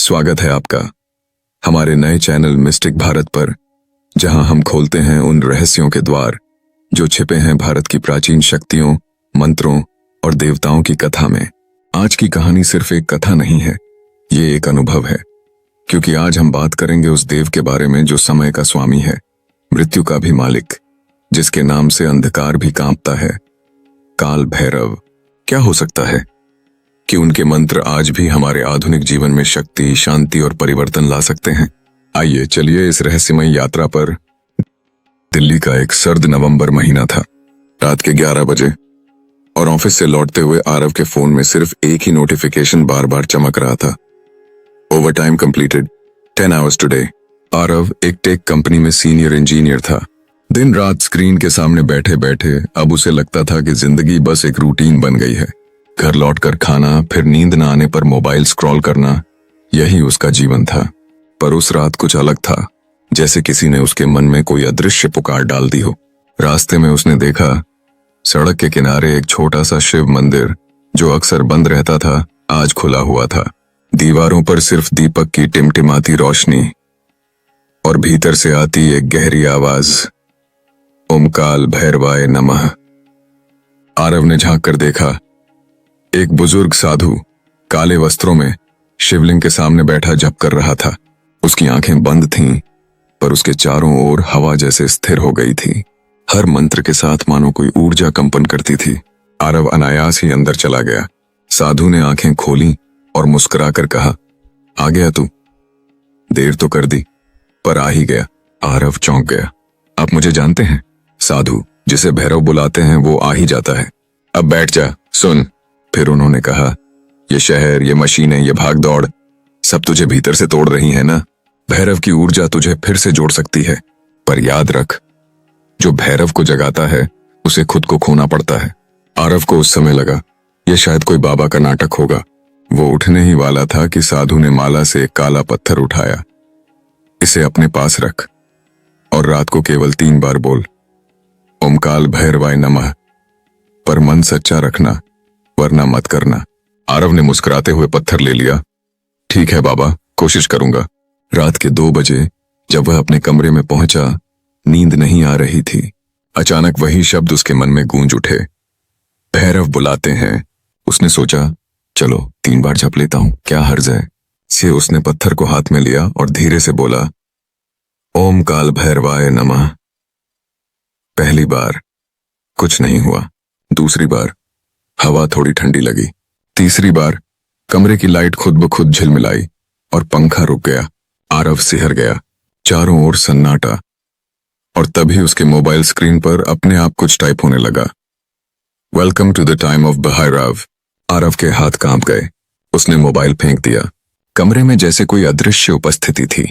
स्वागत है आपका हमारे नए चैनल मिस्टिक भारत पर, जहां हम खोलते हैं उन रहस्यों के द्वार जो छिपे हैं भारत की प्राचीन शक्तियों, मंत्रों और देवताओं की कथा में। आज की कहानी सिर्फ एक कथा नहीं है, ये एक अनुभव है, क्योंकि आज हम बात करेंगे उस देव के बारे में जो समय का स्वामी है, मृत्यु का भी मालिक, जिसके नाम से अंधकार भी कांपता है। काल भैरव। क्या हो सकता है कि उनके मंत्र आज भी हमारे आधुनिक जीवन में शक्ति, शांति और परिवर्तन ला सकते हैं? आइए चलिए इस रहस्यमय यात्रा पर। दिल्ली का एक सर्द नवंबर महीना था। रात के 11 बजे और ऑफिस से लौटते हुए आरव के फोन में सिर्फ एक ही नोटिफिकेशन बार बार चमक रहा था। Over time completed, 10 hours today. Aarav एक टेक कंपनी में सीनियर इंजीनियर था। दिन रात स्क्रीन के सामने बैठे बैठे अब उसे लगता था कि जिंदगी बस एक रूटीन बन गई है। घर लौटकर खाना, फिर नींद न आने पर मोबाइल स्क्रॉल करना, यही उसका जीवन था। पर उस रात कुछ अलग था, जैसे किसी ने उसके मन में कोई अदृश्य पुकार डाल दी हो। रास्ते में उसने देखा सड़क के किनारे एक छोटा सा शिव मंदिर जो अक्सर बंद रहता था, आज खुला हुआ था। दीवारों पर सिर्फ दीपक की टिमटिमाती रोशनी और भीतर से आती एक गहरी आवाज, ओम काल भैरवाय नमः। आरव ने झांक कर देखा, एक बुजुर्ग साधु काले वस्त्रों में शिवलिंग के सामने बैठा जप कर रहा था। उसकी आंखें बंद थीं, पर उसके चारों ओर हवा जैसे स्थिर हो गई थी। हर मंत्र के साथ मानो कोई ऊर्जा कंपन करती थी। आरव अनायास ही अंदर चला गया। साधु ने आंखें खोली और मुस्कुराकर कहा, आ गया तू? देर तो कर दी, पर आ ही गया। आरव चौंक गया। आप मुझे जानते हैं? साधु, जिसे भैरव बुलाते हैं, वो आ ही जाता है। अब बैठ जा, सुन। फिर उन्होंने कहा, ये शहर, ये मशीनें, ये भाग दौड़, सब तुझे भीतर से तोड़ रही है ना? भैरव की ऊर्जा तुझे फिर से जोड़ सकती है, पर याद रख, जो भैरव को जगाता है उसे खुद को खोना पड़ता है। आरव को उस समय लगा यह शायद कोई बाबा का नाटक होगा। वो उठने ही वाला था कि साधु ने माला से एक काला पत्थर उठाया। इसे अपने पास रख और रात को केवल 3 बार बोल, ओम काल भैरवाय नमः, पर मन सच्चा रखना, वरना मत करना। आरव ने मुस्कुराते हुए पत्थर ले लिया। ठीक है बाबा, कोशिश करूंगा। रात के 2 बजे जब वह अपने कमरे में पहुंचा, नींद नहीं आ रही थी। अचानक वही शब्द उसके मन में गूंज उठे, भैरव बुलाते हैं। उसने सोचा, चलो 3 बार जप लेता हूं, क्या हर्ज है। से उसने पत्थर को हाथ में लिया और धीरे से बोला, ओम काल भैरवाय नमः। पहली बार कुछ नहीं हुआ। दूसरी बार हवा थोड़ी ठंडी लगी। तीसरी बार कमरे की लाइट खुद ब खुद झिलमिलाई और पंखा रुक गया। आरव सिहर गया। चारों ओर सन्नाटा, और तभी उसके मोबाइल स्क्रीन पर अपने आप कुछ टाइप होने लगा। Welcome to the time of Bhairav. Aarav के हाथ कांप गए। उसने मोबाइल फेंक दिया। कमरे में जैसे कोई अदृश्य उपस्थिति थी।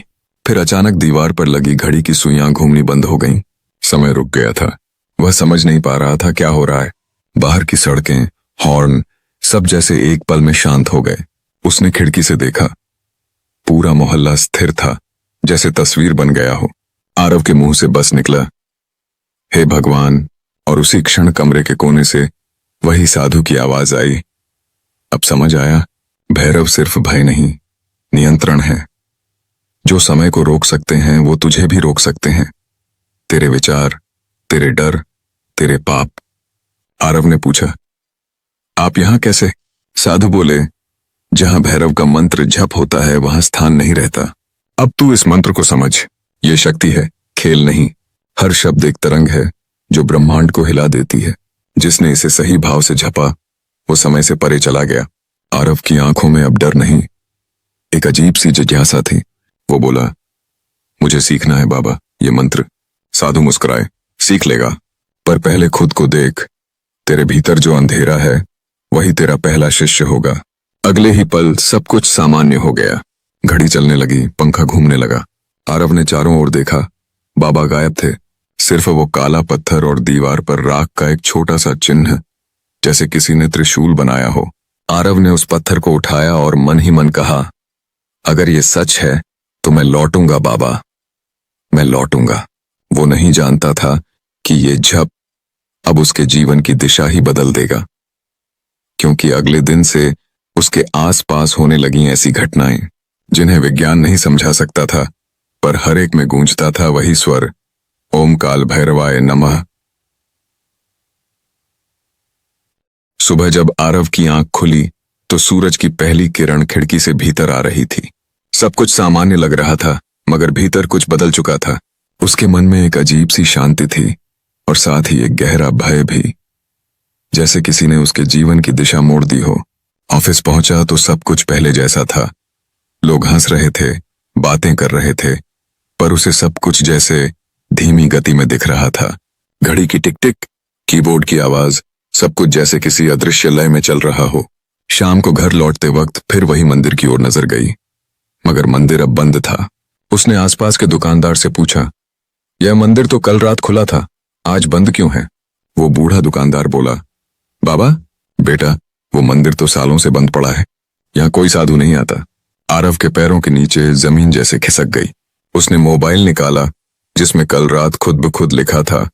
फिर अचानक दीवार पर लगी घड़ी की सुइयां घूमनी बंद हो गईं। समय रुक गया था। वह समझ नहीं पा रहा था क्या हो रहा है। बाहर की सड़कें, हॉर्न, सब जैसे एक पल में शांत हो गए। उसने खिड़की से देखा, पूरा मोहल्ला स्थिर था, जैसे तस्वीर बन गया हो। आरव के मुंह से बस निकला, हे भगवान, और उसी क्षण कमरे के कोने से वही साधु की आवाज आई। अब समझ आया, भैरव सिर्फ भय नहीं, नियंत्रण है। जो समय को रोक सकते हैं वो तुझे भी रोक सकते हैं। तेरे विचार, तेरे डर, तेरे पाप। आरव ने पूछा, आप यहां कैसे? साधु बोले, जहां भैरव का मंत्र जप होता है वहां स्थान नहीं रहता। अब तू इस मंत्र को समझ, ये शक्ति है, खेल नहीं। हर शब्द एक तरंग है जो ब्रह्मांड को हिला देती है। जिसने इसे सही भाव से जपा वो समय से परे चला गया। आरव की आंखों में अब डर नहीं, एक अजीब सी जिज्ञासा थी। वो बोला, मुझे सीखना है बाबा ये मंत्र। साधु मुस्कुराए, सीख लेगा, पर पहले खुद को देख। तेरे भीतर जो अंधेरा है वही तेरा पहला शिष्य होगा। अगले ही पल सब कुछ सामान्य हो गया। घड़ी चलने लगी, पंखा घूमने लगा। आरव ने चारों ओर देखा, बाबा गायब थे। सिर्फ वो काला पत्थर और दीवार पर राख का एक छोटा सा चिन्ह, जैसे किसी ने त्रिशूल बनाया हो। आरव ने उस पत्थर को उठाया और मन ही मन कहा, अगर ये सच है तो मैं लौटूंगा बाबा, मैं लौटूंगा। वो नहीं जानता था कि ये जप अब उसके जीवन की दिशा ही बदल देगा, क्योंकि अगले दिन से उसके आसपास होने लगी ऐसी घटनाएं जिन्हें विज्ञान नहीं समझा सकता था, पर हर एक में गूंजता था वही स्वर, ओम काल भैरवाय नमः। सुबह जब आरव की आंख खुली तो सूरज की पहली किरण खिड़की से भीतर आ रही थी। सब कुछ सामान्य लग रहा था, मगर भीतर कुछ बदल चुका था। उसके मन में एक अजीब सी शांति थी और साथ ही एक गहरा भय भी, जैसे किसी ने उसके जीवन की दिशा मोड़ दी हो। ऑफिस पहुंचा तो सब कुछ पहले जैसा था। लोग हंस रहे थे, बातें कर रहे थे, पर उसे सब कुछ जैसे धीमी गति में दिख रहा था। घड़ी की टिक टिक, कीबोर्ड की आवाज, सब कुछ जैसे किसी अदृश्य लय में चल रहा हो। शाम को घर लौटते वक्त फिर वही मंदिर की ओर नजर गई, मगर मंदिर अब बंद था। उसने आसपास के दुकानदार से पूछा, यह मंदिर तो कल रात खुला था, आज बंद क्यों है? वो बूढ़ा दुकानदार बोला, बाबा बेटा, वो मंदिर तो सालों से बंद पड़ा है, यहाँ कोई साधु नहीं आता। आरव के पैरों के नीचे जमीन जैसे खिसक गई। उसने मोबाइल निकाला जिसमें कल रात खुद ब खुद लिखा था,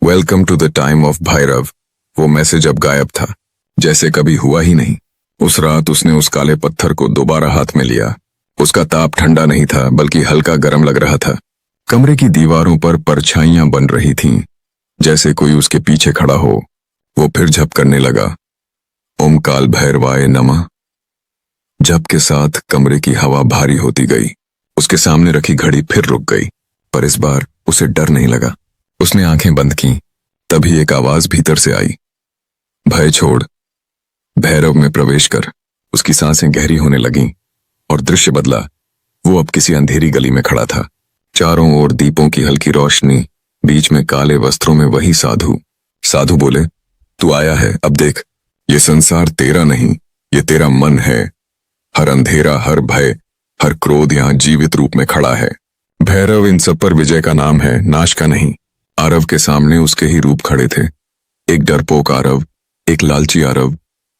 welcome to the time of Bhairav. वो मैसेज अब गायब था, जैसे कभी हुआ ही नहीं। उस रात उसने उस काले पत्थर को दोबारा हाथ में लिया। उसका ताप ठंडा नहीं था, बल्कि हल्का गर्म लग रहा था। कमरे की दीवारों पर परछाइयां बन रही थीं, जैसे कोई उसके पीछे खड़ा हो। वो फिर झप करने लगा, ओम काल भैरवाय नमः। जप के साथ कमरे की हवा भारी होती गई। उसके सामने रखी घड़ी फिर रुक गई, पर इस बार उसे डर नहीं लगा। उसने आंखें बंद की, तभी एक आवाज भीतर से आई, भय छोड़, भैरव में प्रवेश कर। उसकी सांसें गहरी होने लगीं और दृश्य बदला। वो अब किसी अंधेरी गली में खड़ा था। चारों ओर दीपों की हल्की रोशनी, बीच में काले वस्त्रों में वही साधु। साधु बोले, तू आया है, अब देख, ये संसार तेरा नहीं, ये तेरा मन है। हर अंधेरा, हर भय, हर क्रोध यहाँ जीवित रूप में खड़ा है। भैरव इन सब पर विजय का नाम है, नाश का नहीं। आरव के सामने उसके ही रूप खड़े थे, एक डरपोक आरव, एक लालची आरव,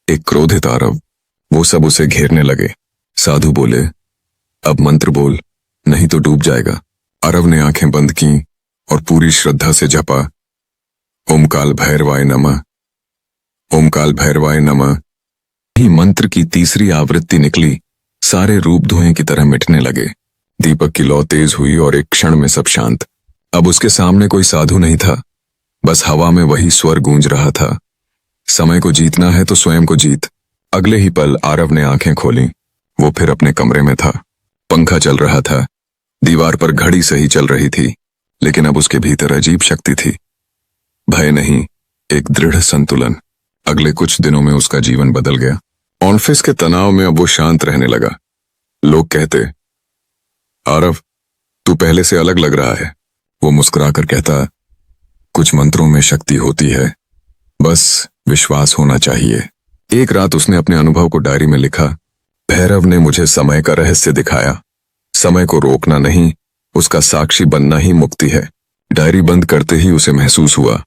एक क्रोधित आरव। वो सब उसे घेरने लगे। साधु बोले, अब मंत्र बोल, नहीं तो डूब जाएगा। आरव ने आंखें बंद की और पूरी श्रद्धा से जपा, ओम काल भैरवाय नमः, ओम काल भैरवाय नमः। ही मंत्र की तीसरी आवृत्ति निकली, सारे रूप धुएं की तरह मिटने लगे। दीपक की लौ तेज हुई और एक क्षण में सब शांत। अब उसके सामने कोई साधु नहीं था, बस हवा में वही स्वर गूंज रहा था, समय को जीतना है तो स्वयं को जीत। अगले ही पल आरव ने आंखें खोली। वो फिर अपने कमरे में था। पंखा चल रहा था, दीवार पर घड़ी सही चल रही थी, लेकिन अब उसके भीतर अजीब शक्ति थी। भय नहीं, एक दृढ़ संतुलन। अगले कुछ दिनों में उसका जीवन बदल गया। ऑफिस के तनाव में अब वो शांत रहने लगा। लोग कहते, आरव तू पहले से अलग लग रहा है। वो मुस्कुराकर कहता, कुछ मंत्रों में शक्ति होती है, बस विश्वास होना चाहिए। एक रात उसने अपने अनुभव को डायरी में लिखा, भैरव ने मुझे समय का रहस्य दिखाया। समय को रोकना नहीं, उसका साक्षी बनना ही मुक्ति है। डायरी बंद करते ही उसे महसूस हुआ,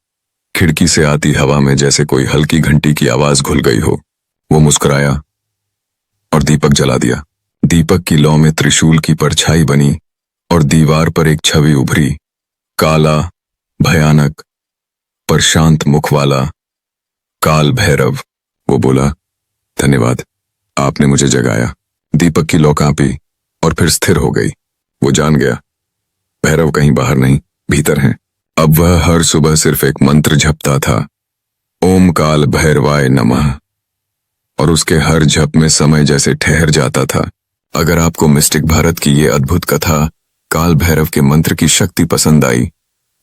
खिड़की से आती हवा में जैसे कोई हल्की घंटी की आवाज घुल गई हो। वो मुस्कुराया और दीपक जला दिया। दीपक की लौ में त्रिशूल की परछाई बनी और दीवार पर एक छवि उभरी, काला, भयानक, पर शांत मुख वाला काल भैरव। वो बोला, धन्यवाद, आपने मुझे जगाया। दीपक की लौ कांपी और फिर स्थिर हो गई। वो जान गया, भैरव कहीं बाहर नहीं, भीतर हैं। अब वह हर सुबह सिर्फ एक मंत्र जपता था, ओम काल भैरवाय नमः, और उसके हर जप में समय जैसे ठहर जाता था। अगर आपको मिस्टिक भारत की ये अद्भुत कथा काल भैरव के मंत्र की शक्ति पसंद आई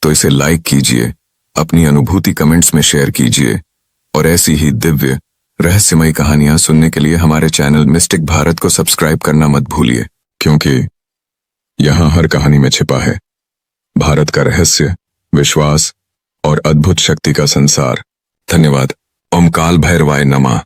तो इसे लाइक कीजिए, अपनी अनुभूति कमेंट्स में शेयर कीजिए और ऐसी ही दिव्य रहस्यमयी कहानियां सुनने के लिए हमारे चैनल मिस्टिक भारत को सब्सक्राइब करना मत भूलिए, क्योंकि यहां हर कहानी में छिपा है भारत का रहस्य, विश्वास और अद्भुत शक्ति का संसार। धन्यवाद। ओम काल भैरवाय नमः।